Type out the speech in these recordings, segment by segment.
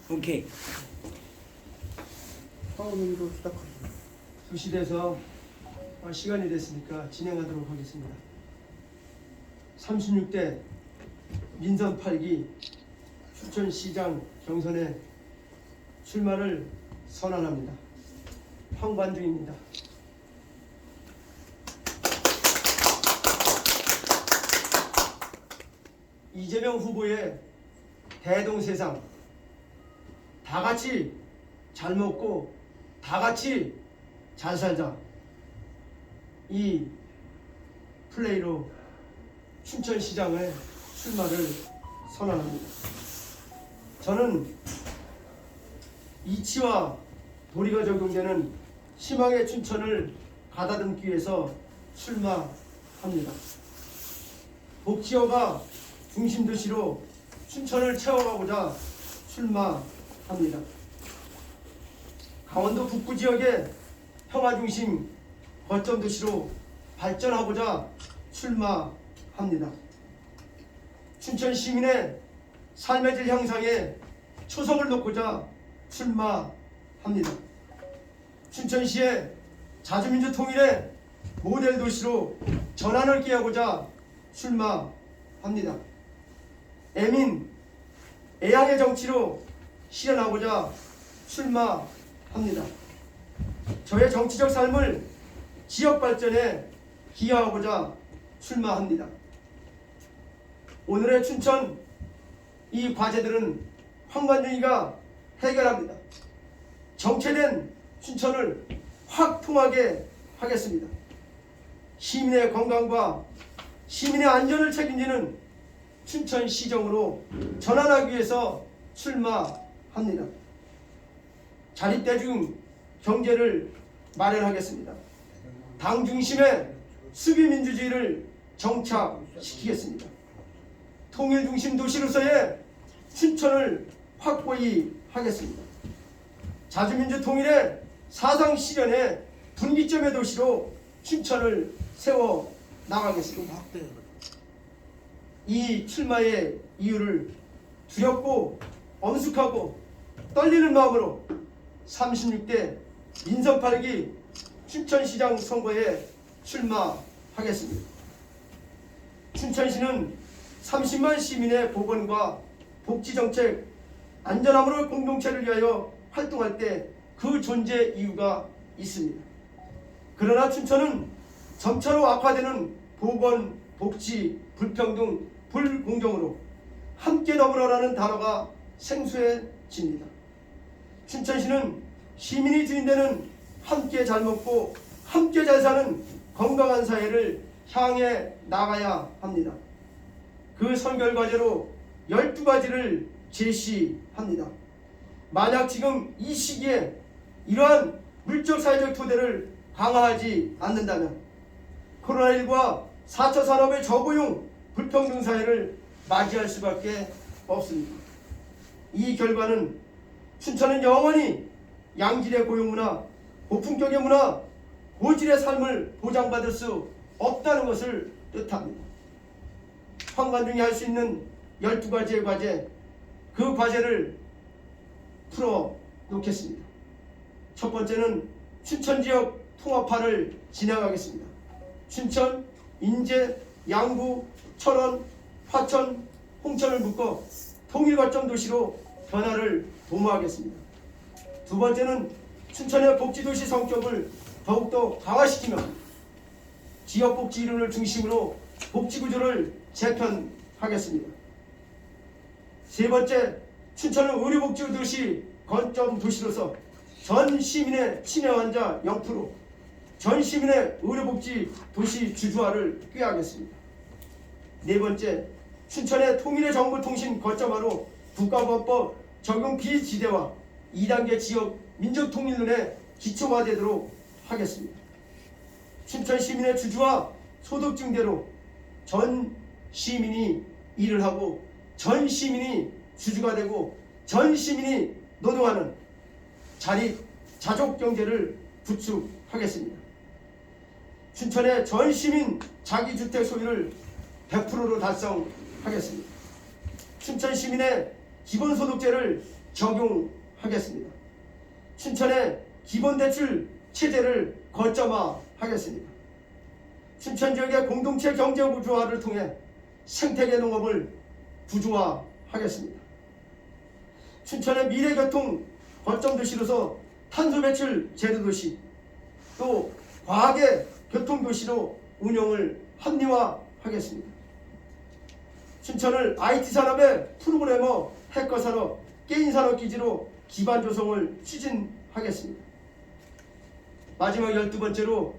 오케이. 상호님도 시작하시죠. 2시 돼서 시간이 됐으니까 진행하도록 하겠습니다. 36대 민선 8기 춘천시장 경선에 출마를 선언합니다. 황관중입니다. 이재명 후보의 대동세상, 다 같이 잘 먹고 다 같이 잘 살자, 이 플레이로 춘천시장에 출마를 선언합니다. 저는 이치와 도리가 적용되는 희망의 춘천을 가다듬기 위해서 출마합니다. 복지어가 중심도시로 춘천을 채워가고자 출마합니다. 강원도 북부 지역의 평화중심 거점도시로 발전하고자 출마합니다. 춘천 시민의 삶의 질 향상에 초석을 놓고자 출마합니다. 춘천시의 자주민주 통일의 모델 도시로 전환을 기하고자 출마합니다. 애민, 애양의 정치로 실현하고자 출마합니다. 저의 정치적 삶을 지역 발전에 기여하고자 출마합니다. 오늘의 춘천, 이 과제들은 황관중이가 해결합니다. 정체된 춘천을 확 통하게 하겠습니다. 시민의 건강과 시민의 안전을 책임지는 춘천시정으로 전환하기 위해서 출마합니다. 자립대중 경제를 마련하겠습니다. 당 중심의 수비민주주의를 정착시키겠습니다. 통일중심 도시로서의 춘천을 확고히 하겠습니다. 자주민주 통일의 사상 실현의 분기점의 도시로 춘천을 세워 나가겠습니다. 이 출마의 이유를 두렵고 엄숙하고 떨리는 마음으로 36대 민선 8기 춘천시장 선거에 출마하겠습니다. 춘천시는 30만 시민의 보건과 복지정책, 안전함으로 공동체를 위하여 활동할 때 그 존재 이유가 있습니다. 그러나 춘천은 점차로 악화되는 보건, 복지, 불평등, 불공정으로 함께 더불어라는 단어가 생소해집니다. 춘천시는 시민이 주인되는 함께 잘 먹고 함께 잘 사는 건강한 사회를 향해 나가야 합니다. 그 선결 과제로 12가지를 제시합니다. 만약 지금 이 시기에 이러한 물적 사회적 토대를 강화하지 않는다면 코로나19와 4차 산업의 저고용 불평등 사회를 맞이할 수밖에 없습니다. 이 결과는 춘천은 영원히 양질의 고용문화, 고품격의 문화, 고질의 삶을 보장받을 수 없다는 것을 뜻합니다. 황관중이 할 수 있는 12가지의 과제, 그 과제를 풀어놓겠습니다. 첫 번째는 춘천지역 통합화를 진행하겠습니다. 춘천, 인제, 양구, 철원, 화천, 홍천을 묶어 통일거점 도시로 변화를 도모하겠습니다. 두 번째는 춘천의 복지도시 성격을 더욱더 강화시키며 지역복지 이론을 중심으로 복지구조를 재편하겠습니다. 세 번째, 춘천은 의료복지도시 거점 도시로서 전 시민의 치매 환자 0%, 전 시민의 의료복지 도시 주주화를 꾀하겠습니다. 네 번째, 춘천의 통일의 정보통신 거점화로 국가보안법 적용 비지대와 2단계 지역 민족통일론에 기초화되도록 하겠습니다. 춘천 시민의 주주와 소득 증대로 전 시민이 일을 하고 전 시민이 주주가 되고 전 시민이 노동하는 자립, 자족 경제를 구축하겠습니다. 춘천의 전 시민 자기주택 소유를 100%로 달성하겠습니다. 춘천 시민의 기본소득제를 적용하겠습니다. 춘천의 기본대출 체제를 거점화하겠습니다. 춘천 지역의 공동체 경제 구조화를 통해 생태계 농업을 구조화하겠습니다. 춘천의 미래교통 거점도시로서 탄소배출 제로도시, 또 과학의 교통도시로 운영을 합리화하겠습니다. 춘천을 IT산업의 프로그래머, 해커산업, 게임산업기지로 기반 조성을 추진하겠습니다. 마지막 12번째로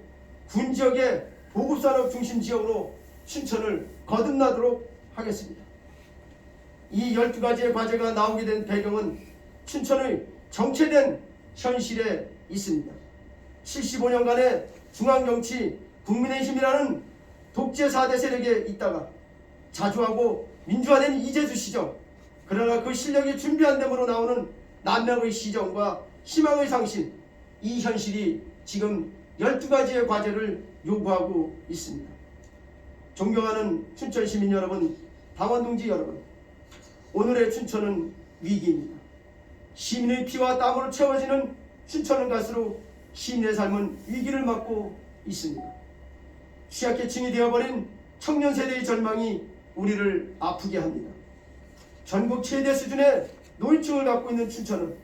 군지역의 보급산업 중심 지역으로 춘천을 거듭나도록 하겠습니다. 이 12가지의 과제가 나오게 된 배경은 춘천의 정체된 현실에 있습니다. 75년간의 중앙정치 국민의힘이라는 독재 4대 세력에 있다가 자주하고 민주화된 이재수 시정, 그러나 그 실력이 준비 안 됨으로 나오는 난명의 시정과 희망의 상실, 이 현실이 지금 12가지의 과제를 요구하고 있습니다. 존경하는 춘천 시민 여러분, 당원 동지 여러분, 오늘의 춘천은 위기입니다. 시민의 피와 땀으로 채워지는 춘천은 갈수록 시민의 삶은 위기를 맞고 있습니다. 취약계층이 되어버린 청년 세대의 절망이 우리를 아프게 합니다. 전국 최대 수준의 노인층을 갖고 있는 춘천은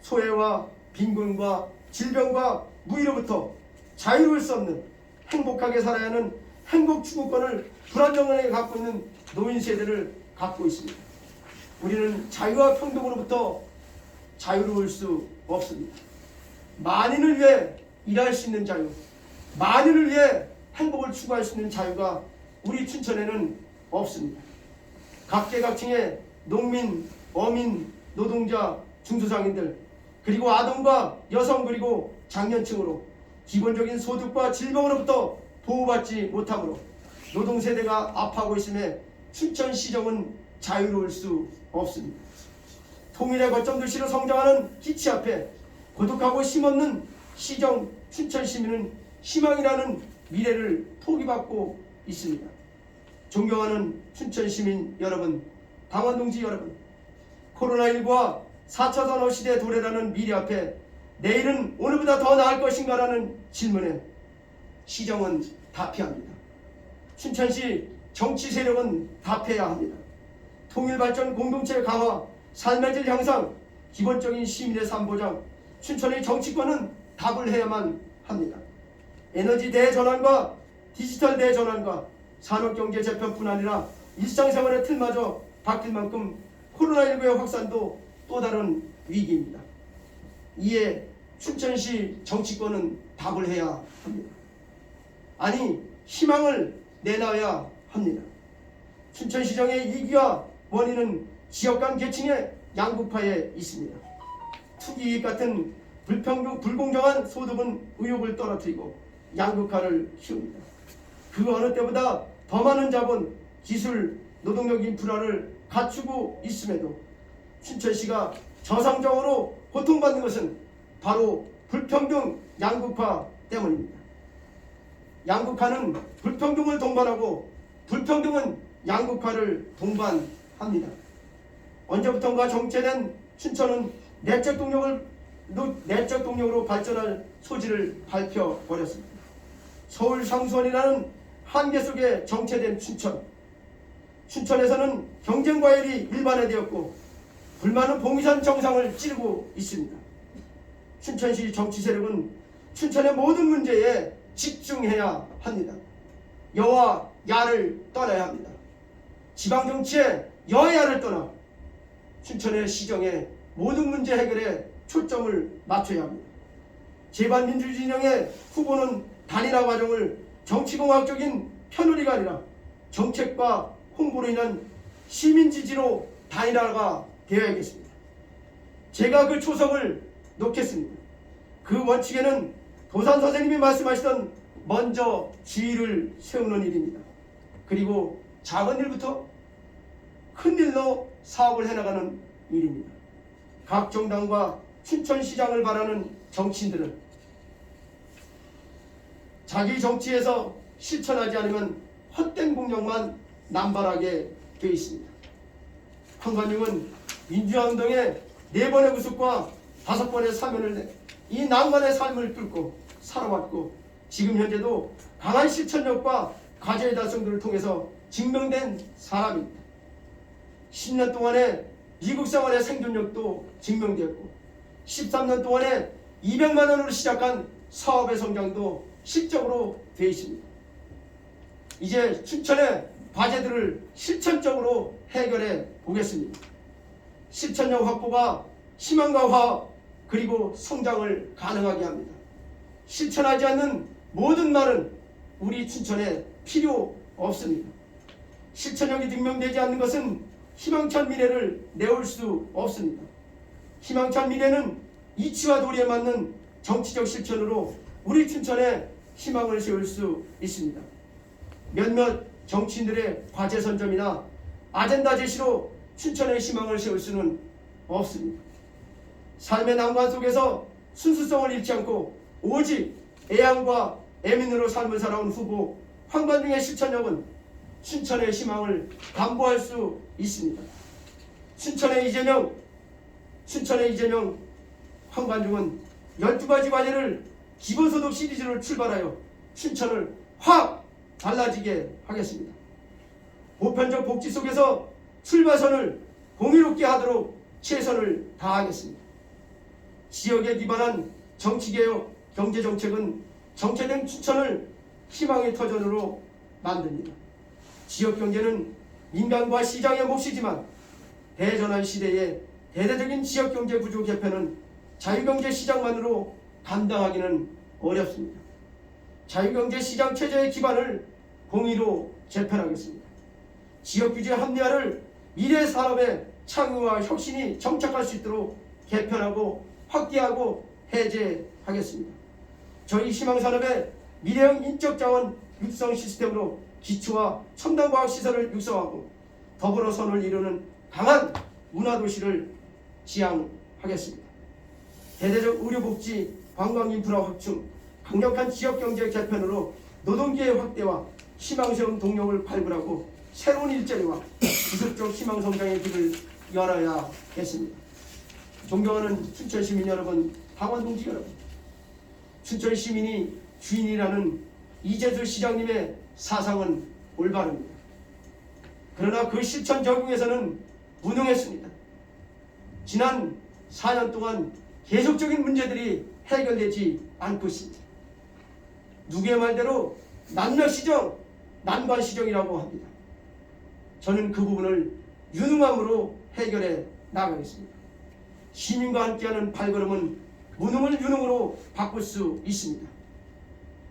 소외와 빈곤과 질병과 무위로부터 자유로울 수 없는, 행복하게 살아야 하는 행복 추구권을 불안정하게 갖고 있는 노인 세대를 갖고 있습니다. 우리는 자유와 평등으로부터 자유로울 수 없습니다. 만인을 위해 일할 수 있는 자유, 만인을 위해 행복을 추구할 수 있는 자유가 우리 춘천에는 없습니다. 각계각층의 농민, 어민, 노동자, 중소상인들, 그리고 아동과 여성, 그리고 장년층으로 기본적인 소득과 질병으로부터 보호받지 못하므로 노동세대가 아파하고 있음에 춘천시정은 자유로울 수 없습니다. 통일의 거점도시로 성장하는 기치 앞에 고독하고 힘없는 시정 춘천시민은 희망이라는 미래를 포기받고 있습니다. 존경하는 춘천시민 여러분, 당원동지 여러분, 코로나19와 4차 산업시대 도래라는 미래 앞에 내일은 오늘보다 더 나을 것인가라는 질문에 시정은 답해야 합니다. 춘천시 정치 세력은 답해야 합니다. 통일발전 공동체 강화, 삶의 질 향상, 기본적인 시민의 삶 보장, 춘천의 정치권은 답을 해야만 합니다. 에너지 대전환과 디지털 대전환과 산업경제 재편뿐 아니라 일상생활의 틀마저 바뀔 만큼 코로나19의 확산도 또 다른 위기입니다. 이에 춘천시 정치권은 답을 해야 합니다. 아니, 희망을 내놔야 합니다. 춘천시정의 위기와 원인은 지역 간 계층의 양극화에 있습니다. 투기이익 같은 불공정한 소득은 의욕을 떨어뜨리고 양극화를 키웁니다. 그 어느 때보다 더 많은 자본, 기술, 노동력 인프라를 갖추고 있음에도 춘천시가 저상적으로 고통받는 것은 바로 불평등 양극화 때문입니다. 양극화는 불평등을 동반하고 불평등은 양극화를 동반합니다. 언제부턴가 정체된 춘천은 내적 동력으로 발전할 소지를 밝혀버렸습니다. 서울 상수원이라는 한계 속에 정체된 춘천에서는 경쟁 과열이 일반화되었고 불만은 봉산 정상을 찌르고 있습니다. 춘천시 정치 세력은 춘천의 모든 문제에 집중해야 합니다. 여와 야를 떠나야 합니다. 지방 정치의 여야를 떠나 춘천의 시정의 모든 문제 해결에 초점을 맞춰야 합니다. 제반 민주진영의 후보는 단일화 과정을 정치공학적인 편의가 아니라 정책과 홍보로 인한 시민 지지로 단일화가 되어야겠습니다. 제가 그 초석을 놓겠습니다. 그 원칙에는 도산 선생님이 말씀하시던 먼저 지위를 세우는 일입니다. 그리고 작은 일부터 큰 일로 사업을 해나가는 일입니다. 각 정당과 춘천시장을 바라는 정치인들은 자기 정치에서 실천하지 않으면 헛된 공력만 남발하게 되어 있습니다. 황관용은 민주화운동의 4번의 구속과 5번의 사면을 내 이 난관의 삶을 뚫고 살아왔고 지금 현재도 강한 실천력과 가정의 달성들을 통해서 증명된 사람입니다. 10년 동안의 미국 생활의 생존력도 증명되었고 13년 동안에 200만 원으로 시작한 사업의 성장도 실적으로 되어 있습니다. 이제 춘천의 과제들을 실천적으로 해결해 보겠습니다. 실천력 확보가 희망과 화합 그리고 성장을 가능하게 합니다. 실천하지 않는 모든 말은 우리 춘천에 필요 없습니다. 실천력이 증명되지 않는 것은 희망찬 미래를 내올 수 없습니다. 희망찬 미래는 이치와 도리에 맞는 정치적 실천으로 우리 춘천에 희망을 세울 수 있습니다. 몇몇 정치인들의 과제 선점이나 아젠다 제시로 춘천의 희망을 세울 수는 없습니다. 삶의 난관 속에서 순수성을 잃지 않고 오직 애양과 애민으로 삶을 살아온 후보 황관중의 실천력은 춘천의 희망을 담보할 수 있습니다. 춘천의 이재명, 황관중은 12가지 과제를 기본소득 시리즈로 출발하여 춘천을 확 달라지게 하겠습니다. 보편적 복지 속에서 출발선을 공의롭게 하도록 최선을 다하겠습니다. 지역에 기반한 정치개혁, 경제정책은 정체된 춘천을 희망의 터전으로 만듭니다. 지역경제는 민간과 시장의 몫이지만 대전환 시대의 대대적인 지역경제 구조 개편은 자유경제 시장만으로 감당하기는 어렵습니다. 자유경제 시장 체제의 기반을 공의로 재편하겠습니다. 지역규제 합리화를 미래 산업의 창의와 혁신이 정착할 수 있도록 개편하고 확대하고 해제하겠습니다. 저희 희망산업의 미래형 인적자원 육성 시스템으로 기초와 첨단과학시설을 육성하고 더불어 선을 이루는 강한 문화도시를 지향하겠습니다. 대대적 의료복지, 관광인프라 확충, 강력한 지역경제 개편으로 노동기회 확대와 희망세움 동력을 발굴하고 새로운 일자리와 지속적 희망성장의 길을 열어야겠습니다. 존경하는 춘천시민 여러분, 당원동지 여러분, 춘천시민이 주인이라는 이재수 시장님의 사상은 올바릅니다. 그러나 그 실천 적용에서는 무능했습니다. 지난 4년 동안 계속적인 문제들이 해결되지 않고 있습니다. 누구의 말대로 난력시정, 난관시정이라고 합니다. 저는 그 부분을 유능함으로 해결해 나가겠습니다. 시민과 함께하는 발걸음은 무능을 유능으로 바꿀 수 있습니다.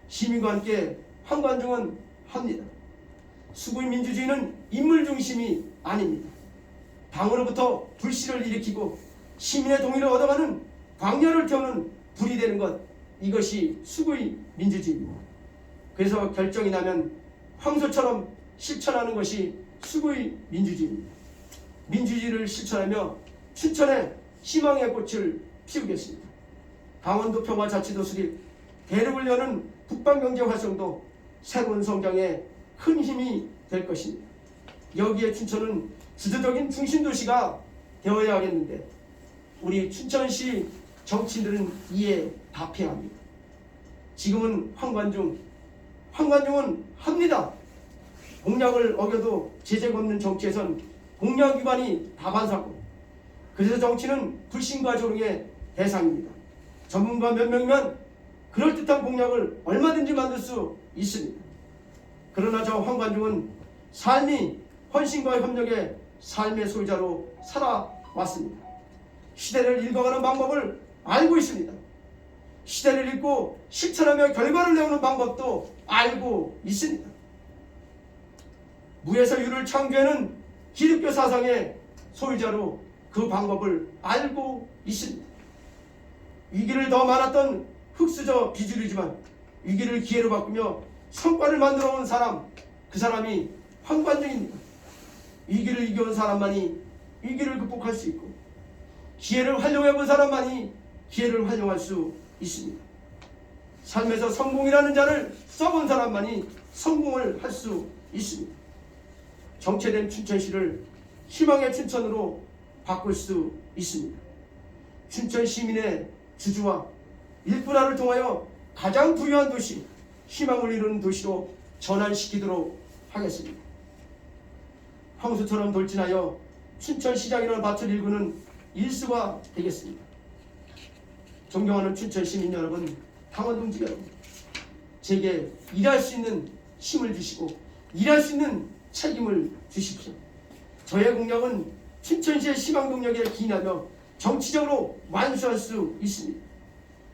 시민과 함께 황관중은 합니다. 수구의 민주주의는 인물 중심이 아닙니다. 당으로부터 불씨를 일으키고 시민의 동의를 얻어가는 광열을 태우는 불이 되는 것, 이것이 수구의 민주주의입니다. 그래서 결정이 나면 황소처럼 실천하는 것이 수구의 민주주의입니다. 민주주의를 실천하며 춘천에 희망의 꽃을 피우겠습니다. 강원도 평화자치도 수립, 대륙을 여는 북방경제 활성도 새로운 성장에 큰 힘이 될 것입니다. 여기에 춘천은 주도적인 중심도시가 되어야 하겠는데 우리 춘천시 정치인들은 이에 답해야 합니다. 지금은 황관중은 합니다. 공약을 어겨도 제재가 없는 정치에선 공약 위반이 다반사고, 그래서 정치는 불신과 조롱의 대상입니다. 전문가 몇 명이면 그럴듯한 공약을 얼마든지 만들 수 있습니다. 그러나 저 황관중은 삶이 헌신과 협력의 삶의 소유자로 살아왔습니다. 시대를 읽어가는 방법을 알고 있습니다. 시대를 읽고 실천하며 결과를 내오는 방법도 알고 있습니다. 무에서 유를 창조하는 기독교 사상의 소유자로 그 방법을 알고 있습니다. 위기를 더 많았던 흑수저 비주류지만 위기를 기회로 바꾸며 성과를 만들어 온 사람, 그 사람이 황관중입니다. 위기를 이겨온 사람만이 위기를 극복할 수 있고 기회를 활용해 본 사람만이 기회를 활용할 수 있습니다. 삶에서 성공이라는 자를 써본 사람만이 성공을 할 수 있습니다. 정체된 춘천시를 희망의 춘천으로 바꿀 수 있습니다. 춘천 시민의 주주와 일분화를 통하여 가장 부유한 도시, 희망을 이루는 도시로 전환시키도록 하겠습니다. 황수처럼 돌진하여 춘천시장이라는 밭을 일구는 일수가 되겠습니다. 존경하는 춘천 시민 여러분, 당원 동지 여러분, 제게 일할 수 있는 힘을 주시고 일할 수 있는 책임을 주십시오. 저의 공약은 춘천시의 희망동력에 기인하며 정치적으로 완수할 수 있습니다.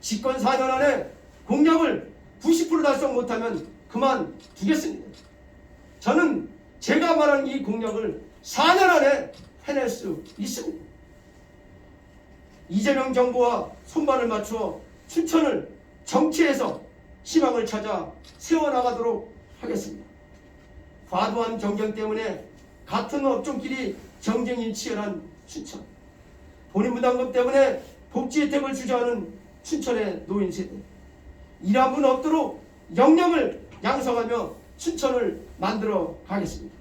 집권 4년 안에 공약을 90% 달성 못하면 그만두겠습니다. 저는 제가 말한 이 공약을 4년 안에 해낼 수 있습니다. 이재명 정부와 손발을 맞추어 춘천을 정치에서 희망을 찾아 세워나가도록 하겠습니다. 과도한 경쟁 때문에 같은 업종끼리 경쟁이 치열한 춘천, 본인부담금 때문에 복지 혜택을 주저하는 춘천의 노인 세대, 일 한 분 없도록 역량을 양성하며 춘천을 만들어 가겠습니다.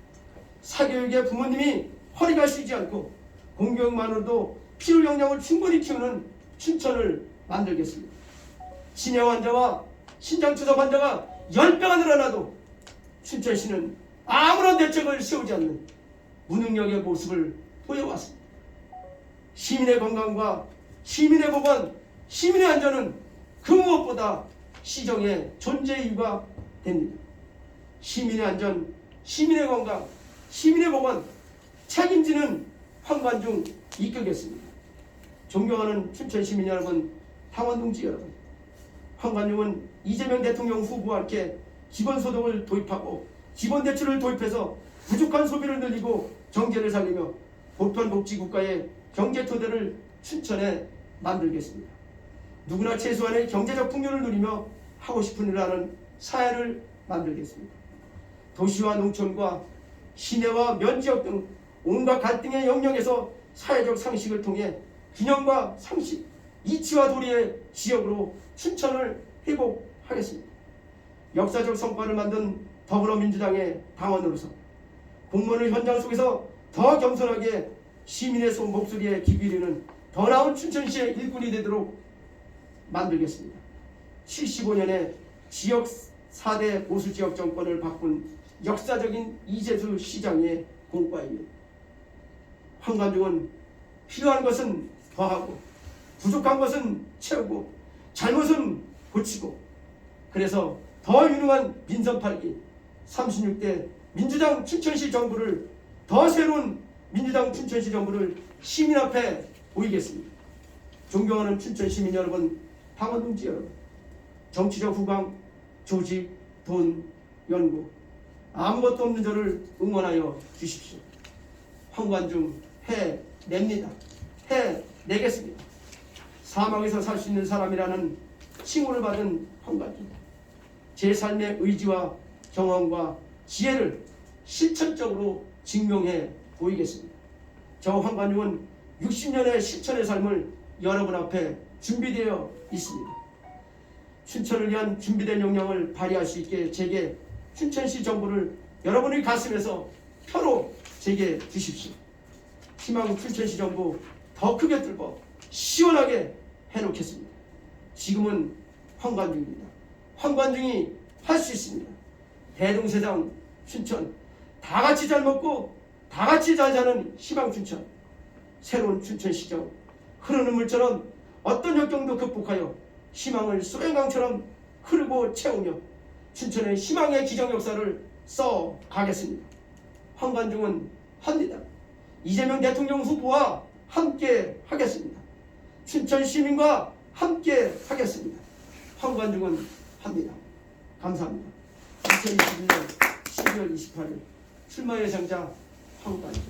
사교육의 부모님이 허리가 쉬지 않고 공교육만으로도 필요 역량을 충분히 키우는 춘천을 만들겠습니다. 치매 환자와 신장투석 환자가 10배가 늘어나도 춘천시는 아무런 대책을 세우지 않는 무능력의 모습을 보여왔습니다. 시민의 건강과 시민의 보건, 시민의 안전은 그 무엇보다 시정의 존재 이유가 됩니다. 시민의 안전, 시민의 건강, 시민의 보건 책임지는 황관중 이끌겠습니다. 존경하는 춘천 시민 여러분, 당원 동지 여러분, 황관중은 이재명 대통령 후보와 함께 기본소득을 도입하고 기본대출을 도입해서 부족한 소비를 늘리고 경제를 살리며 보편복지국가의 경제토대를 춘천에 만들겠습니다. 누구나 최소한의 경제적 풍요를 누리며 하고 싶은 일을 하는 사회를 만들겠습니다. 도시와 농촌과 시내와 면지역 등 온갖 갈등의 영역에서 사회적 상식을 통해 균형과 상식, 이치와 도리의 지역으로 춘천을 회복하겠습니다. 역사적 성과를 만든 더불어민주당의 당원으로서 공무원의 현장 속에서 더 겸손하게 시민의 목소리에 귀 기울이는 더 나은 춘천시의 일꾼이 되도록 만들겠습니다. 75년에 지역 4대 보수지역 정권을 바꾼 역사적인 이재수 시장의 공과에 황관중은 필요한 것은 더하고 부족한 것은 채우고 잘못은 고치고 그래서 더 유능한 민선 8기 36대 민주당 춘천시 정부를 더 새로운 민주당 춘천시 정부를 시민 앞에 보이겠습니다. 존경하는 춘천 시민 여러분, 당원 동지 여러분, 정치적 후광, 조직, 돈, 연구 아무것도 없는 저를 응원하여 주십시오. 황관중 해냅니다. 해내겠습니다. 사막에서 살 수 있는 사람이라는 칭호를 받은 황관중, 제 삶의 의지와 경험과 지혜를 실천적으로 증명해 보이겠습니다. 저 황관중은 60년의 실천의 삶을 여러분 앞에 준비되어 있습니다. 춘천을 위한 준비된 역량을 발휘할 수 있게 제게 춘천시 정부를 여러분의 가슴에서 표로 제게 주십시오. 희망 춘천시 정부 더 크게 뚫고 시원하게 해놓겠습니다. 지금은 황관중입니다. 황관중이 할 수 있습니다. 대동세상 춘천, 다 같이 잘 먹고 다 같이 잘 사는 희망 춘천, 새로운 춘천시정 흐르는 물처럼 어떤 역경도 극복하여 희망을 소행강처럼 흐르고 채우며 춘천의 희망의 기적 역사를 써 가겠습니다. 황관중은 합니다. 이재명 대통령 후보와 함께 하겠습니다. 춘천 시민과 함께 하겠습니다. 황관중은 합니다. 감사합니다. 2021년 12월 28일 출마 예정자 황관중.